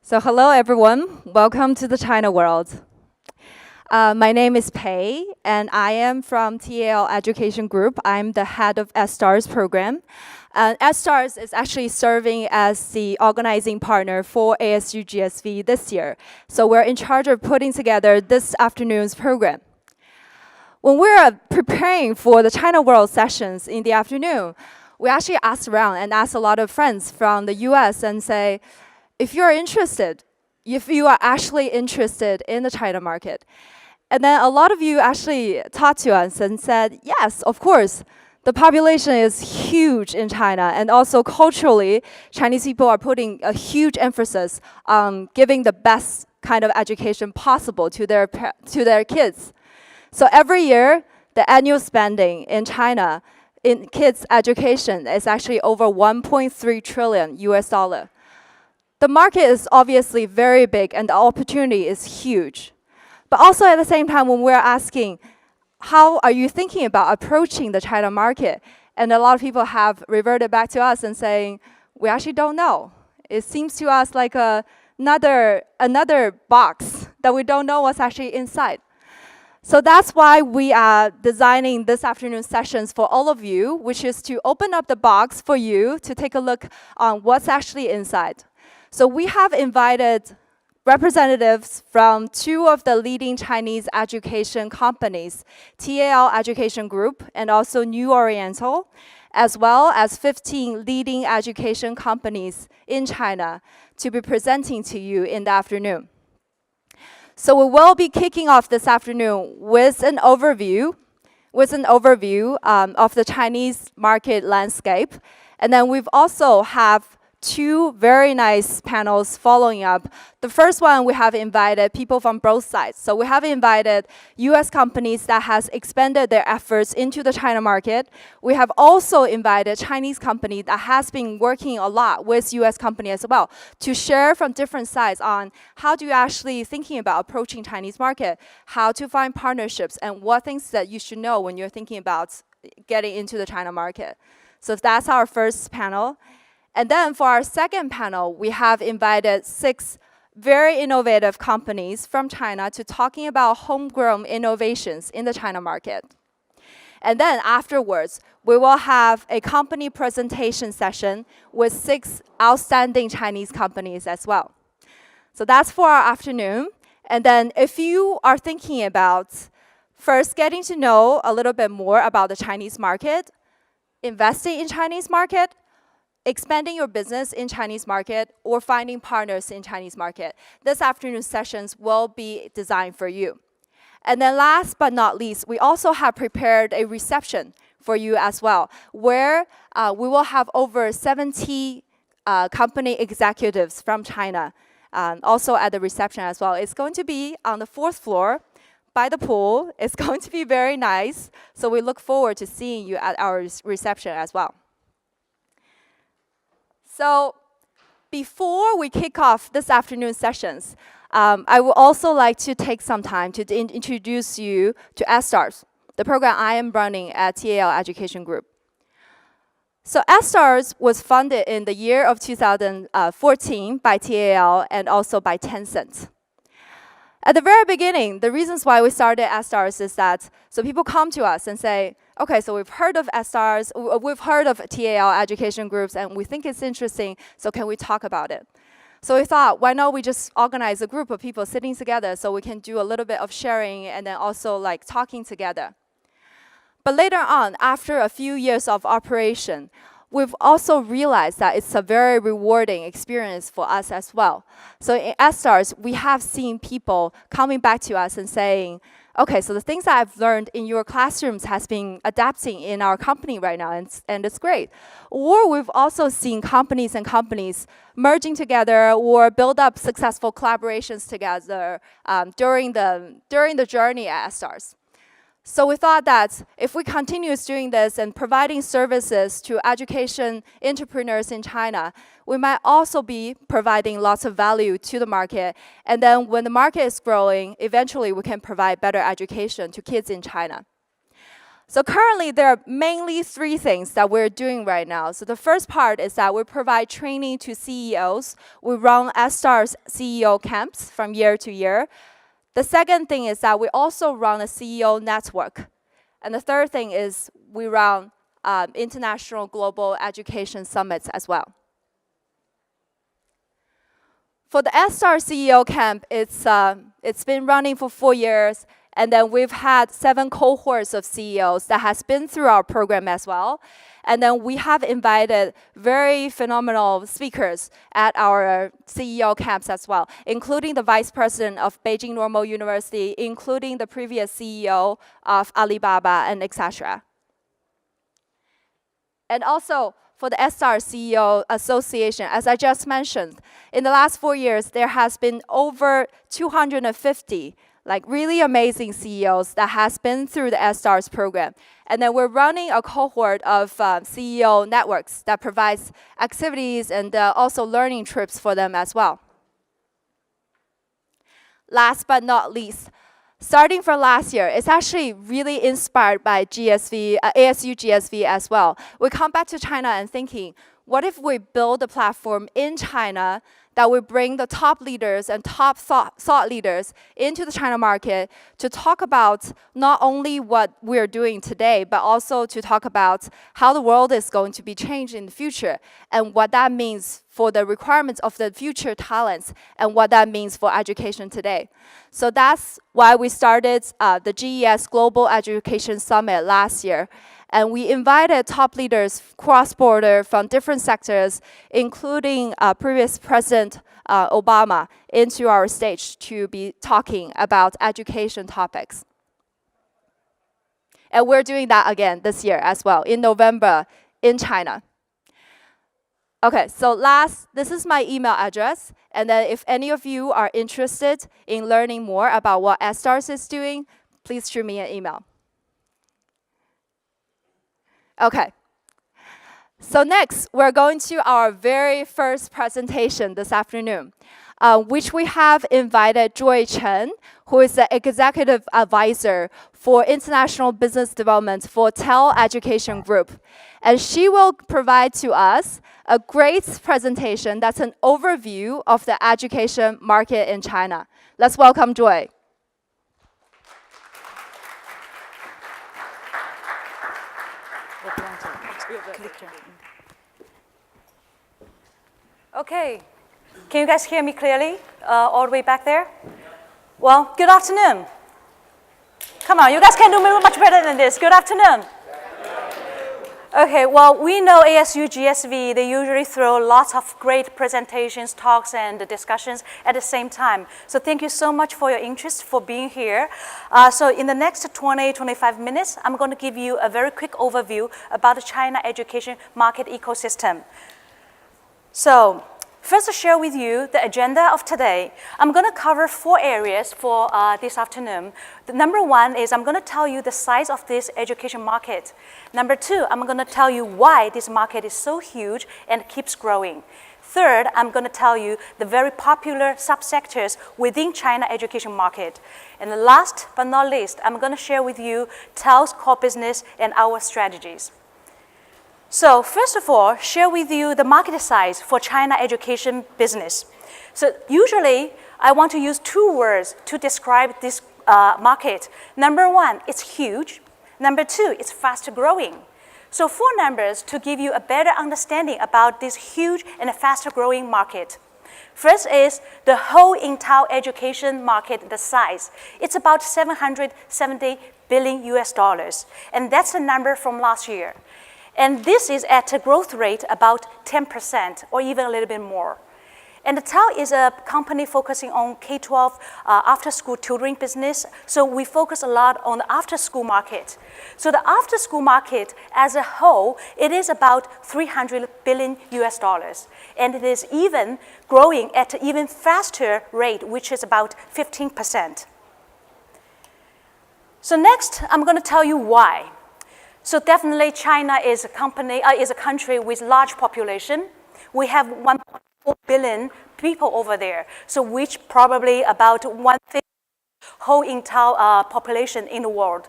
So hello everyone, welcome to the ChinaWorld. My name is Pei, and I am from TAL Education Group. I'm the head of EdStars program. EdStars is actually serving as the organizing partner for ASU GSV this year. So we're in charge of putting together this afternoon's program. When we're preparing for the ChinaWorld sessions in the afternoon, we actually asked around and asked a lot of friends from the US and say, if you are actually interested in the China market. And then a lot of you actually talked to us and said, yes, of course, the population is huge in China, and also culturally, Chinese people are putting a huge emphasis on giving the best kind of education possible to their kids. So every year, the annual spending in China in kids' education is actually over 1.3 trillion US dollar. The market is obviously very big and the opportunity is huge. But also at the same time, when we're asking, how are you thinking about approaching the China market? And a lot of people have reverted back to us and saying, we actually don't know. It seems to us like another box that we don't know what's actually inside. So that's why we are designing this afternoon's sessions for all of you, which is to open up the box for you to take a look on what's actually inside. So we have invited representatives from two of the leading Chinese education companies, TAL Education Group and also New Oriental, as well as 15 leading education companies in China to be presenting to you in the afternoon. So we will be kicking off this afternoon with an overview of the Chinese market landscape. And then we've also have two very nice panels following up. The first one, we have invited people from both sides. So we have invited US companies that has expanded their efforts into the China market. We have also invited Chinese company that has been working a lot with US company as well to share from different sides on how do you actually thinking about approaching Chinese market, how to find partnerships, and what things that you should know when you're thinking about getting into the China market. So that's our first panel. And then for our second panel, we have invited 6 very innovative companies from China to talking about homegrown innovations in the China market. And then afterwards, we will have a company presentation session with 6 outstanding Chinese companies as well. So that's for our afternoon. And then if you are thinking about first getting to know a little bit more about the Chinese market, investing in Chinese market, expanding your business in Chinese market, or finding partners in Chinese market, this afternoon's sessions will be designed for you. And then last but not least, we also have prepared a reception for you as well, where we will have over 70 company executives from China also at the reception as well. It's going to be on the 4th floor by the pool. It's going to be very nice. So we look forward to seeing you at our reception as well. So before we kick off this afternoon's sessions, I would also like to take some time to introduce you to EdStars, the program I am running at TAL Education Group. So EdStars was funded in the year of 2014 by TAL and also by Tencent. At the very beginning, the reasons why we started EdStars is that so people come to us and say, okay, so we've heard of EdStars, we've heard of TAL Education Groups, and we think it's interesting, so can we talk about it? So we thought, why not we just organize a group of people sitting together so we can do a little bit of sharing and then also like talking together. But later on, after a few years of operation, we've also realized that it's a very rewarding experience for us as well. So in EdStars, we have seen people coming back to us and saying, okay, so the things that I've learned in your classrooms has been adapting in our company right now, and it's great. Or we've also seen companies and companies merging together or build up successful collaborations together during the journey at EdStars. So we thought that if we continue doing this and providing services to education entrepreneurs in China, we might also be providing lots of value to the market. And then when the market is growing, eventually we can provide better education to kids in China. So currently, there are mainly three things that we're doing right now. So the first part is that we provide training to CEOs. We run EdStars CEO camps from year to year. The second thing is that we also run a CEO network. And the third thing is we run international global education summits as well. For the EdStars CEO camp, it's been running for 4 years. And then we've had 7 cohorts of CEOs that has been through our program as well. And then we have invited very phenomenal speakers at our CEO camps as well, including the vice president of Beijing Normal University, including the previous CEO of Alibaba, and etc. And also, for the EdStars CEO Association, as I just mentioned, in the last 4 years, there has been over 250 really amazing CEOs that has been through the EdStars program. And then we're running a cohort of CEO networks that provides activities and also learning trips for them as well. Last but not least, starting from last year, it's actually really inspired by GSV, ASU GSV as well. We come back to China and thinking, what if we build a platform in China that will bring the top leaders and top thought leaders into the China market to talk about not only what we're doing today, but also to talk about how the world is going to be changed in the future and what that means for the requirements of the future talents and what that means for education today. So that's why we started the GES Global Education Summit last year. And we invited top leaders cross-border from different sectors, including previous President Obama, into our stage to be talking about education topics. And we're doing that again this year as well, in November in China. Okay, so this is my email address. And then if any of you are interested in learning more about what EdStars is doing, please shoot me an email. Okay, so next, we're going to our very first presentation this afternoon, which we have invited Chen, who is the Executive Advisor for International Business Development for TAL Education Group. And she will provide to us a great presentation that's an overview of the education market in China. Let's welcome Joy. Okay, can you guys hear me clearly all the way back there? Well, good afternoon. Come on, you guys can do much better than this. Good afternoon. Okay, well, we know ASU GSV, they usually throw lots of great presentations, talks, and discussions at the same time. So thank you so much for your interest, for being here. So in the next 20-25 minutes, I'm going to give you a very quick overview about the China education market ecosystem. So first, to share with you the agenda of today, I'm going to cover 4 areas for this afternoon. The number 1 is I'm going to tell you the size of this education market. Number 2, I'm going to tell you why this market is so huge and keeps growing. Third, I'm going to tell you the very popular subsectors within China education market. And last but not least, I'm going to share with you TAL's core business and our strategies. So first of all, share with you the market size for China education business. So usually, I want to use 2 words to describe this market. Number 1, it's huge. Number 2, it's fast growing. So 4 numbers to give you a better understanding about this huge and fast growing market. First is the whole entire education market, the size. It's about $770 billion US, and that's the number from last year. And this is at a growth rate about 10% or even a little bit more. And the TAL is a company focusing on K-12 after-school tutoring business. So we focus a lot on the after-school market. So the after-school market as a whole, it is about $300 billion US. And it is even growing at an even faster rate, which is about 15%. So next, I'm going to tell you why. So definitely China is a country with large population. We have 1.4 billion people over there, so which probably about 1/5 whole entire population in the world.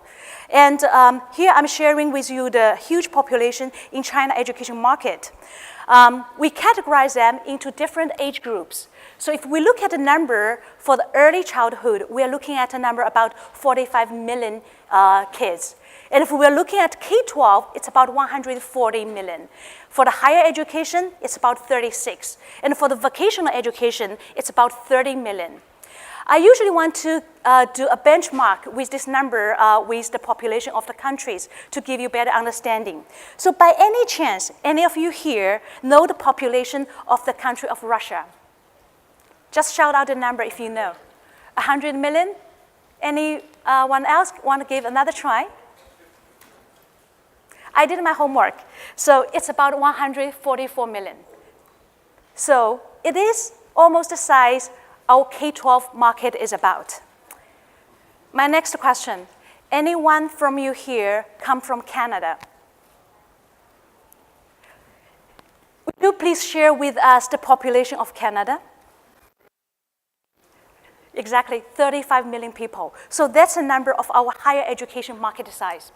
And here I'm sharing with you the huge population in China education market. We categorize them into different age groups. So if we look at the number for the early childhood, we are looking at a number about 45 million kids. And if we're looking at K-12, it's about 140 million. For the higher education, it's about 36. And for the vocational education, it's about 30 million. I usually want to do a benchmark with this number with the population of the countries to give you better understanding. So by any chance, any of you here know the population of the country of Russia? Just shout out the number if you know. 100 million? Anyone else want to give another try? I did my homework. So it's about 144 million. So it is almost the size our K-12 market is about. My next question, anyone from you here come from Canada? Would you please share with us the population of Canada? Exactly, 35 million people. So that's the number of our higher education market size.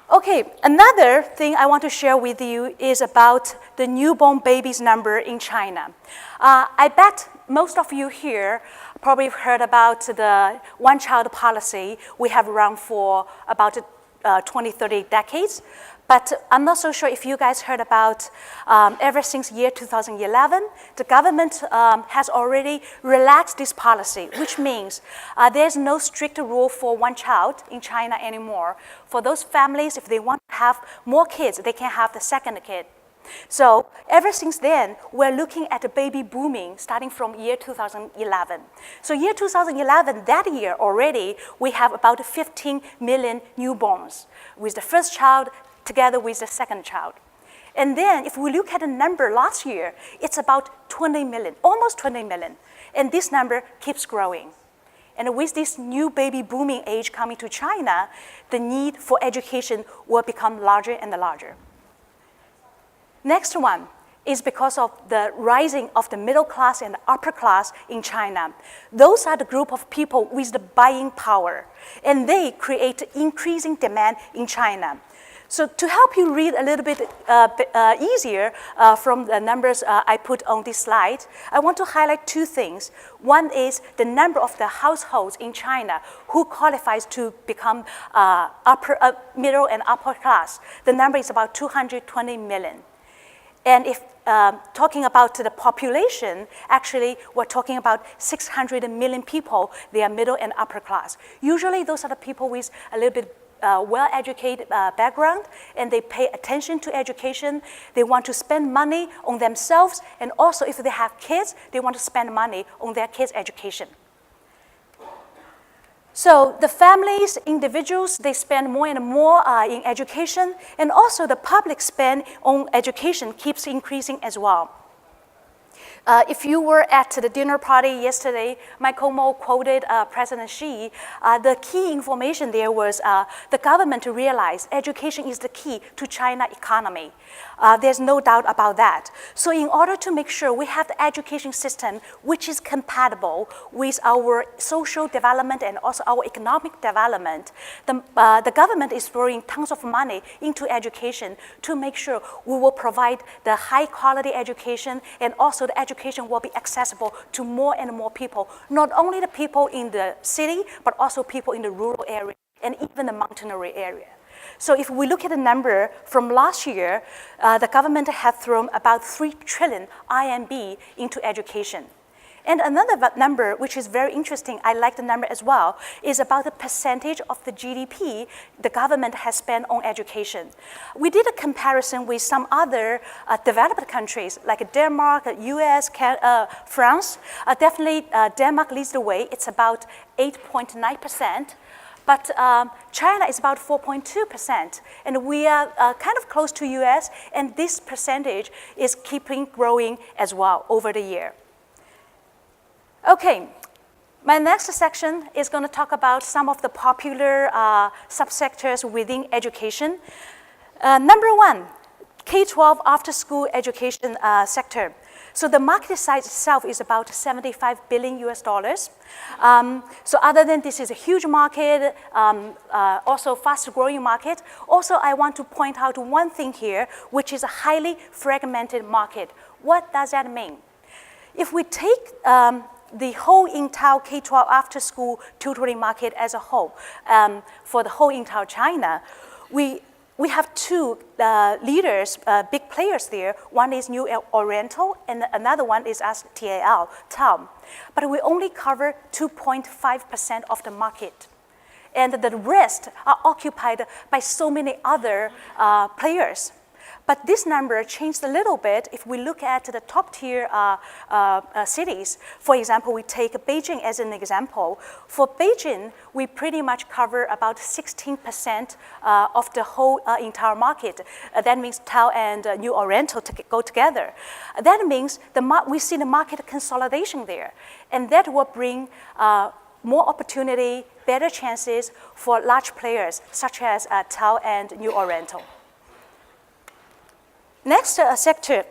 Okay, another thing I want to share with you is about the newborn babies number in China. I bet most of you here probably heard about the one-child policy we have run for about 20, 30 decades. But I'm not so sure if you guys heard about ever since year 2011, the government has already relaxed this policy, which means there's no strict rule for one child in China anymore. For those families, if they want to have more kids, they can have the second kid. So ever since then, we're looking at the baby booming starting from year 2011. So year 2011, that year already, we have about 15 million newborns with the first child together with the second child. And then if we look at the number last year, it's about 20 million, almost 20 million. And this number keeps growing. And with this new baby booming age coming to China, the need for education will become larger and larger. Next one is because of the rising of the middle class and the upper class in China. Those are the group of people with the buying power, and they create increasing demand in China. So to help you read a little bit easier from the numbers I put on this slide, I want to highlight two things. One is the number of the households in China who qualifies to become middle and upper class. The number is about 220 million. And if talking about the population, actually, we're talking about 600 million people. They are middle and upper class. Usually, those are the people with a little bit well-educated background, and they pay attention to education. They want to spend money on themselves, and also if they have kids, they want to spend money on their kids' education. So the families, individuals, they spend more and more in education, and also the public spend on education keeps increasing as well. If you were at the dinner party yesterday, Michael Mo quoted President Xi. The key information there was the government realized education is the key to China economy. There's no doubt about that. So in order to make sure we have the education system which is compatible with our social development and also our economic development, the government is throwing tons of money into education to make sure we will provide the high quality education, and also the education will be accessible to more and more people, not only the people in the city, but also people in the rural area and even the mountainous area. So if we look at the number from last year, the government had thrown about 3 trillion RMB into education. And another number, which is very interesting, I like the number as well, is about the percentage of the GDP the government has spent on education. We did a comparison with some other developed countries like Denmark, US, France. Definitely Denmark leads the way. It's about 8.9%. But China is about 4.2%, and we are kind of close to US, and this percentage is keeping growing as well over the year. Okay, my next section is going to talk about some of the popular subsectors within education. Number one, K-12 after-school education sector. So the market size itself is about 75 billion US dollars. So other than this is a huge market, also fast growing market. Also, I want to point out one thing here, which is a highly fragmented market. What does that mean? If we take the whole entire K-12 after-school tutoring market as a whole, for the whole entire China, we have two leaders, big players there. One is New Oriental, and another one is us, TAL. But we only cover 2.5% of the market. And the rest are occupied by so many other players. But this number changed a little bit if we look at the top tier cities. For example, we take Beijing as an example. For Beijing, we pretty much cover about 16% of the whole entire market. That means TAL and New Oriental go together. That means we see the market consolidation there. And that will bring more opportunity, better chances for large players such as TAL and New Oriental. Next sector,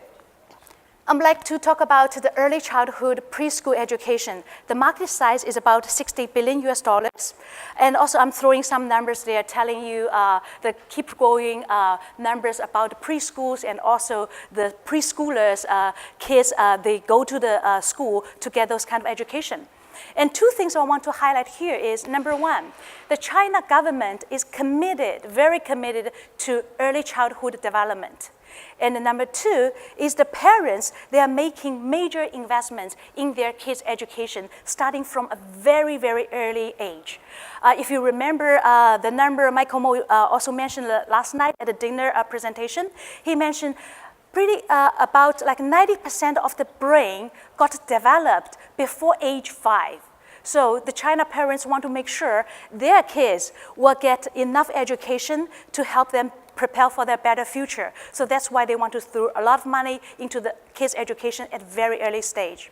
I'd like to talk about the early childhood preschool education. The market size is about 60 billion US dollars. And also I'm throwing some numbers there telling you the keep growing numbers about preschools and also the preschoolers, kids, they go to the school to get those kind of education. And two things I want to highlight here is, number one, the China government is committed, very committed to early childhood development. And number two is the parents, they are making major investments in their kids' education starting from a very, very early age. If you remember the number Michael Mo also mentioned last night at the dinner presentation, he mentioned about like 90% of the brain got developed before age 5. So the China parents want to make sure their kids will get enough education to help them prepare for their better future. So that's why they want to throw a lot of money into the kids' education at a very early stage.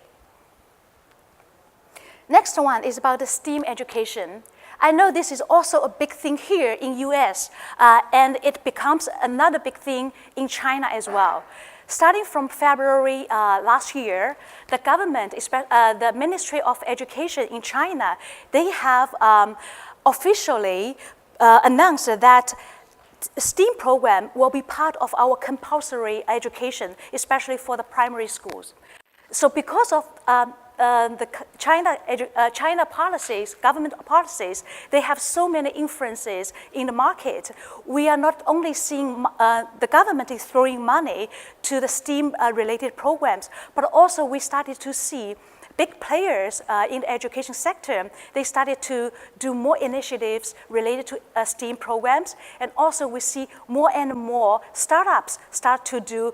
Next one is about the STEAM education. I know this is also a big thing here in US, and it becomes another big thing in China as well. Starting from February last year, the government, the Ministry of Education in China, they have officially announced that STEAM program will be part of our compulsory education, especially for the primary schools. So because of the China policies, government policies, they have so many influences in the market. We are not only seeing the government is throwing money to the STEAM-related programs, but also we started to see big players in the education sector. They started to do more initiatives related to STEAM programs, and also we see more and more startups start to do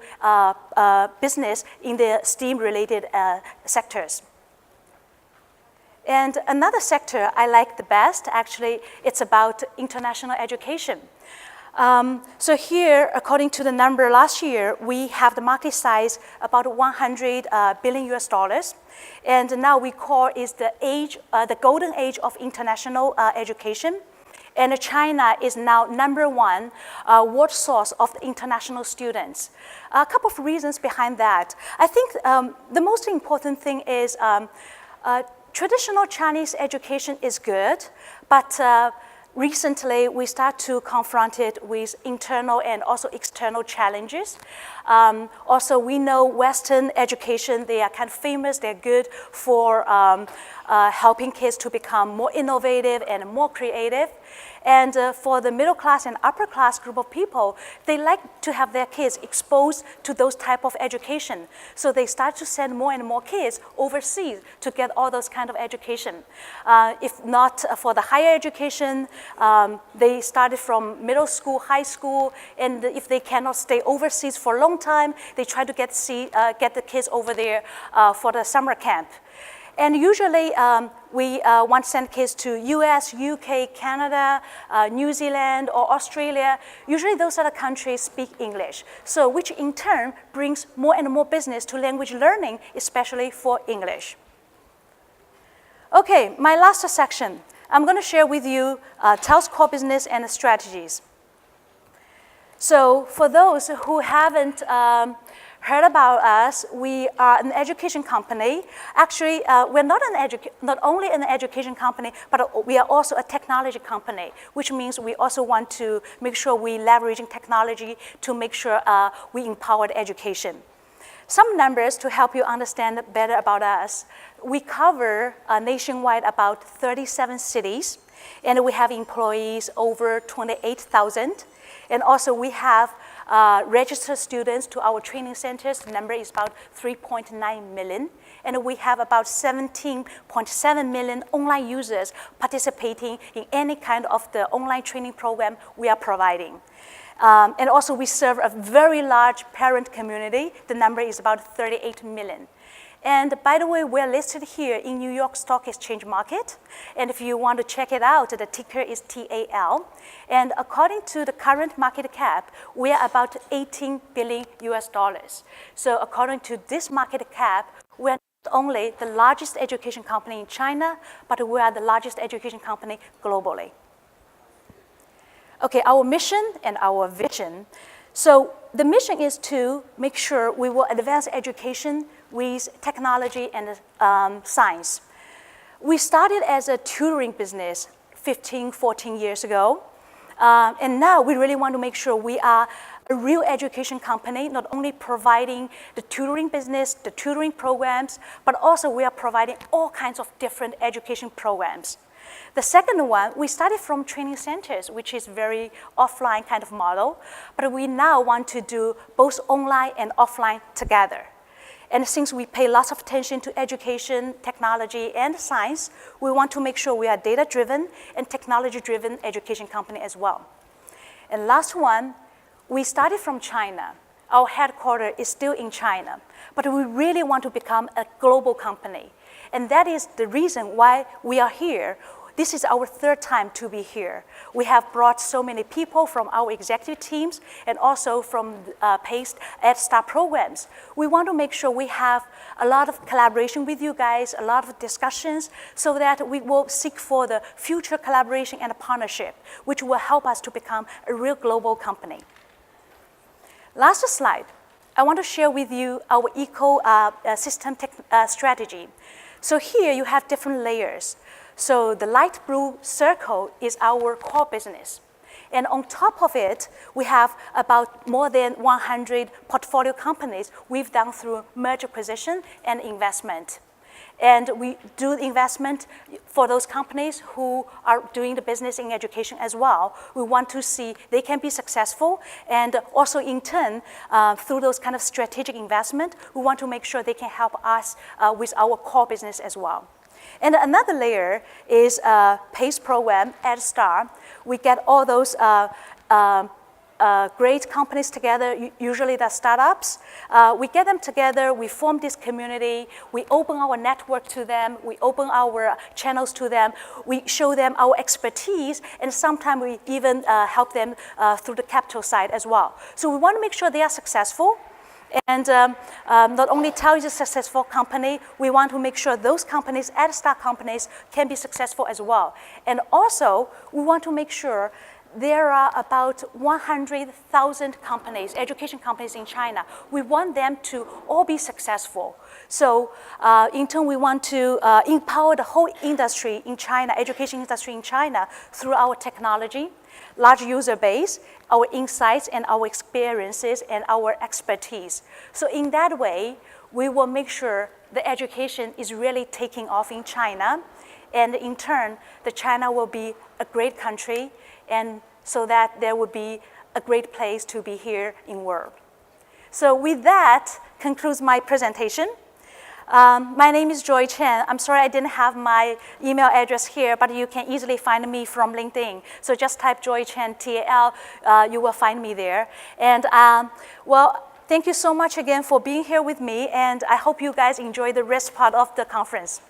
business in the STEAM-related sectors. And another sector I like the best, actually, it's about international education. So here, according to the number last year, we have the market size about 100 billion US dollars. And now we call is the age, the golden age of international education. And China is now #1 world source of international students. A couple of reasons behind that. I think the most important thing is traditional Chinese education is good, but recently we start to confront it with internal and also external challenges. Also, we know Western education, they are kind of famous, they're good for helping kids to become more innovative and more creative. And for the middle class and upper class group of people, they like to have their kids exposed to those type of education. So they start to send more and more kids overseas to get all those kind of education. If not for the higher education, they started from middle school, high school, and if they cannot stay overseas for a long time, they try to get the kids over there for the summer camp. And usually, we want to send kids to US, UK, Canada, New Zealand, or Australia. Usually those other countries speak English, so which in turn brings more and more business to language learning, especially for English. Okay, my last section. I'm going to share with you TAL's core business and strategies. So for those who haven't heard about us. We are an education company. Actually, we're not only an education company, but we are also a technology company, which means we also want to make sure we leveraging technology to make sure we empower education. Some numbers to help you understand better about us. We cover nationwide about 37 cities, and we have employees over 28,000. And also we have registered students to our training centers. The number is about 3.9 million. And we have about 17.7 million online users participating in any kind of the online training program we are providing. And also we serve a very large parent community. The number is about 38 million. And by the way, we're listed here in New York Stock Exchange market. And if you want to check it out, the ticker is TAL. And according to the current market cap, we are about 18 billion US dollars. So according to this market cap, we're not only the largest education company in China, but we are the largest education company globally. Okay, our mission and our vision. So the mission is to make sure we will advance education with technology and science. We started as a tutoring business 15, 14 years ago. And now we really want to make sure we are a real education company, not only providing the tutoring business, the tutoring programs, but also we are providing all kinds of different education programs. The second one, we started from training centers, which is very offline kind of model, but we now want to do both online and offline together. And since we pay lots of attention to education, technology, and science, we want to make sure we are data-driven and technology-driven education company as well. And last one, we started from China. Our headquarters is still in China, but we really want to become a global company. And that is the reason why we are here. This is our third time to be here. We have brought so many people from our executive teams and also from PACE EdStars programs. We want to make sure we have a lot of collaboration with you guys, a lot of discussions, so that we will seek for the future collaboration and partnership, which will help us to become a real global company. Last slide. I want to share with you our ecosystem strategy. So here you have different layers. So the light blue circle is our core business. And on top of it, we have about more than 100 portfolio companies we've done through merger acquisition and investment. And we do investment for those companies who are doing the business in education as well. We want to see they can be successful, and also in turn, through those kind of strategic investment, we want to make sure they can help us with our core business as well. And another layer is PACE program, EdStars. We get all those great companies together, usually they're startups. We get them together, we form this community, we open our network to them, we open our channels to them, we show them our expertise, and sometimes we even help them through the capital side as well. So we want to make sure they are successful. And not only TAL is a successful company, we want to make sure those companies, EdStars companies, can be successful as well. And also, we want to make sure there are about 100,000 companies, education companies in China. We want them to all be successful. So in turn, we want to empower the whole industry in China, education industry in China, through our technology, large user base, our insights and our experiences and our expertise. So in that way, we will make sure the education is really taking off in China. And in turn, the China will be a great country, and so that there would be a great place to be here in world. So with that concludes my presentation. My name is Joy Chen. I'm sorry I didn't have my email address here, but you can easily find me from LinkedIn. So just type Joy Chen, TAL, you will find me there. And well, thank you so much again for being here with me, and I hope you guys enjoy the rest part of the conference.